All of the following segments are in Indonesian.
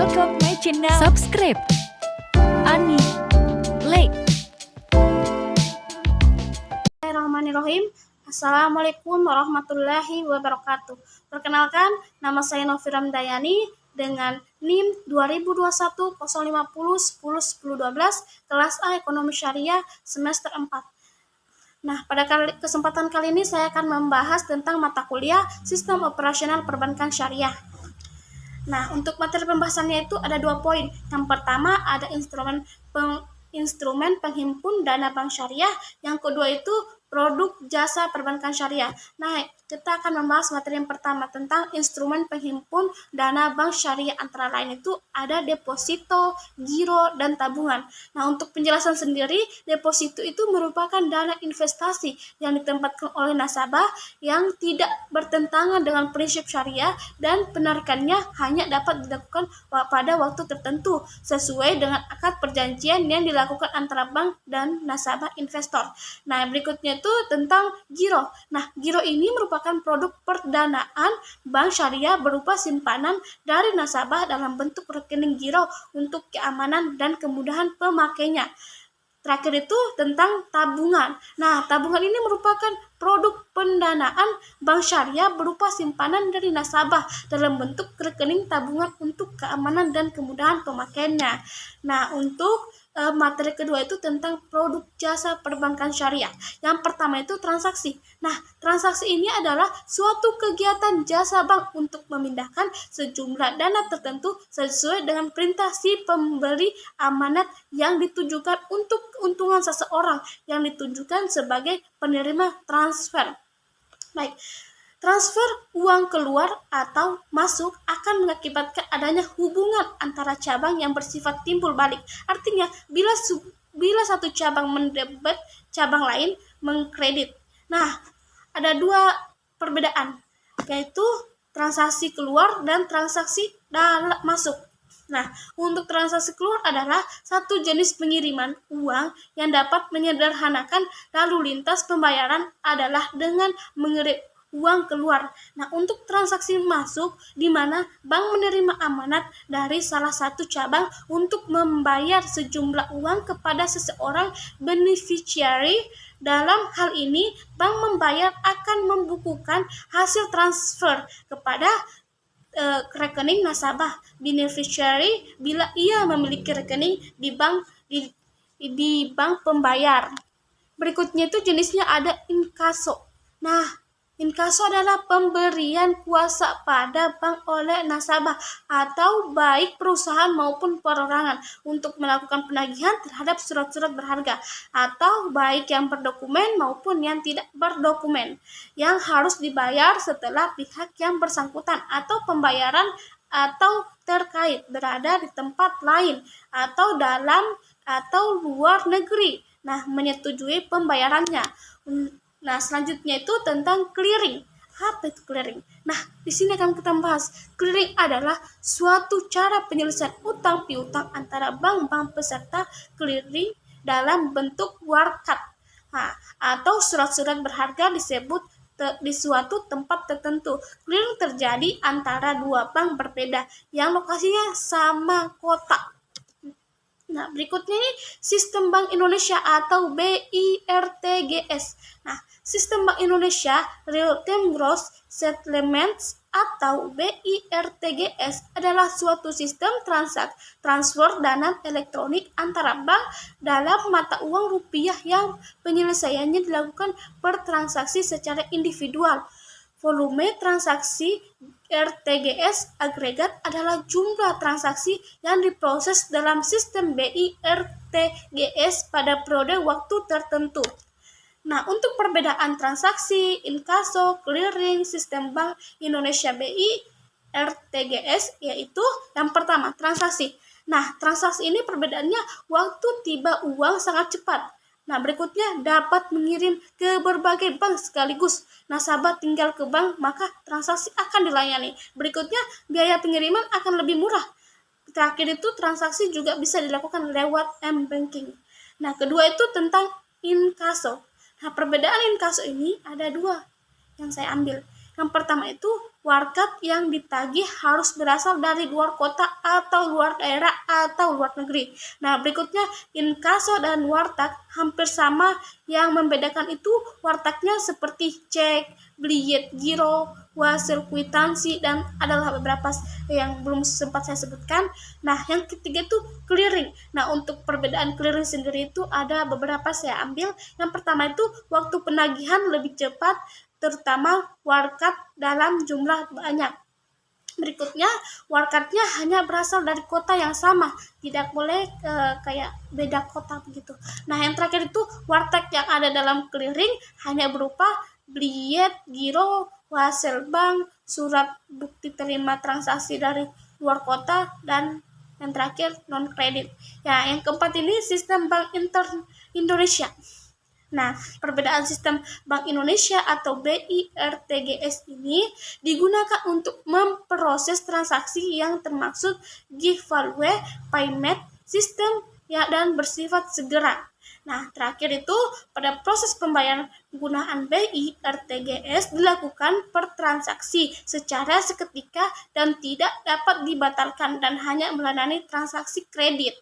welcome my channel. Subscribe. Ani Play. Bismillahirrahmanirrahim. Assalamualaikum warahmatullahi wabarakatuh. Perkenalkan, nama saya Novi Ramdayani dengan NIM 2021 050 10 10 12 kelas A Ekonomi Syariah semester 4. Nah, pada kesempatan kali ini saya akan membahas tentang mata kuliah Sistem Operasional Perbankan Syariah. Nah, untuk materi pembahasannya itu ada 2 poin. Yang pertama ada instrumen penghimpun dana bank syariah. Yang kedua itu produk jasa perbankan syariah. Nah, kita akan membahas materi yang pertama tentang instrumen penghimpun dana bank syariah. Antara lain itu ada deposito, giro, dan tabungan. Nah, untuk penjelasan sendiri, deposito itu merupakan dana investasi yang ditempatkan oleh nasabah yang tidak bertentangan dengan prinsip syariah dan penarikannya hanya dapat dilakukan pada waktu tertentu sesuai dengan akad perjanjian yang dilakukan antara bank dan nasabah investor. Nah, berikutnya itu tentang giro. Nah, giro ini merupakan produk perdanaan bank syariah berupa simpanan dari nasabah dalam bentuk rekening giro untuk keamanan dan kemudahan pemakainya. Terakhir itu tentang tabungan. Nah, tabungan ini merupakan produk pendanaan bank syariah berupa simpanan dari nasabah dalam bentuk rekening tabungan untuk keamanan dan kemudahan pemakaiannya. Nah, untuk materi kedua itu tentang produk jasa perbankan syariah. Yang pertama itu transaksi. Nah, transaksi ini adalah suatu kegiatan jasa bank untuk memindahkan sejumlah dana tertentu sesuai dengan perintah si pemberi amanat yang ditujukan untuk keuntungan seseorang yang ditujukan sebagai penerima transfer. Baik. Transfer uang keluar atau masuk akan mengakibatkan adanya hubungan antara cabang yang bersifat timbul balik. Artinya, bila satu cabang mendebet, cabang lain mengkredit. Nah, ada 2 perbedaan, yaitu transaksi keluar dan transaksi masuk. Nah, untuk transaksi keluar adalah satu jenis pengiriman uang yang dapat menyederhanakan lalu lintas pembayaran adalah dengan mengirim uang keluar. Nah, untuk transaksi masuk di mana bank menerima amanat dari salah satu cabang untuk membayar sejumlah uang kepada seseorang beneficiary. Dalam hal ini, bank membayar akan membukukan hasil transfer kepada rekening nasabah beneficiary bila ia memiliki rekening di bank pembayar. Berikutnya itu jenisnya ada inkaso. Nah, inkaso adalah pemberian kuasa pada bank oleh nasabah atau baik perusahaan maupun perorangan untuk melakukan penagihan terhadap surat-surat berharga atau baik yang berdokumen maupun yang tidak berdokumen yang harus dibayar setelah pihak yang bersangkutan atau pembayaran atau terkait berada di tempat lain atau dalam atau luar negeri. Nah, menyetujui pembayarannya. Nah, selanjutnya itu tentang clearing. Apa itu clearing? Nah, di sini akan kita bahas. Clearing adalah suatu cara penyelesaian utang piutang antara bank-bank peserta clearing dalam bentuk warkat. Nah, atau surat-surat berharga disebut di suatu tempat tertentu. Clearing terjadi antara 2 bank berbeda yang lokasinya sama kota. Nah, berikutnya ini Sistem Bank Indonesia atau BIRTGS. Nah, Sistem Bank Indonesia Real Time Gross Settlements atau BIRTGS adalah suatu sistem transfer dana elektronik antara bank dalam mata uang rupiah yang penyelesaiannya dilakukan per transaksi secara individual. Volume transaksi RTGS agregat adalah jumlah transaksi yang diproses dalam sistem BIRTGS pada periode waktu tertentu. Nah, untuk perbedaan transaksi, inkaso, clearing, sistem Bank Indonesia BIRTGS yaitu yang pertama, transaksi. Nah, transaksi ini perbedaannya waktu tiba uang sangat cepat. Nah, berikutnya dapat mengirim ke berbagai bank sekaligus. Nasabah tinggal ke bank, maka transaksi akan dilayani. Berikutnya, biaya pengiriman akan lebih murah. Terakhir itu transaksi juga bisa dilakukan lewat m-banking. Nah, kedua itu tentang inkaso. Nah, perbedaan inkaso ini ada 2 yang saya ambil. Yang pertama itu warkat yang ditagih harus berasal dari luar kota atau luar daerah atau luar negeri. Nah, berikutnya inkaso dan wartag hampir sama, yang membedakan itu wartagnya seperti cek, bliet giro, hasil kwitansi, dan adalah beberapa yang belum sempat saya sebutkan. Nah, yang ketiga itu clearing. Nah, untuk perbedaan clearing sendiri itu ada beberapa saya ambil. Yang pertama itu waktu penagihan lebih cepat, terutama warkat dalam jumlah banyak. Berikutnya, warkatnya hanya berasal dari kota yang sama, tidak boleh kayak beda kota begitu. Nah, yang terakhir itu warteg yang ada dalam clearing hanya berupa bliet, giro, hasil bank, surat bukti terima transaksi dari luar kota, dan yang terakhir non kredit. Ya, yang keempat ini sistem bank Indonesia. Nah, perbedaan sistem Bank Indonesia atau BIRTGS ini digunakan untuk memproses transaksi yang termaksud giveaway payment system ya, dan bersifat segera. Nah, terakhir itu pada proses pembayaran penggunaan BIRTGS dilakukan per transaksi secara seketika dan tidak dapat dibatalkan dan hanya melayani transaksi kredit.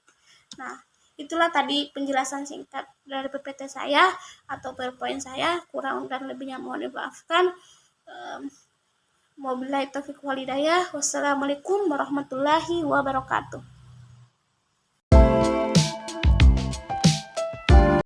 Nah, itulah tadi penjelasan singkat dari PPT saya atau PowerPoint saya. Kurang dan lebihnya mohon dimaafkan. Wabillahi taufiq walhidayah. Wassalamualaikum warahmatullahi wabarakatuh.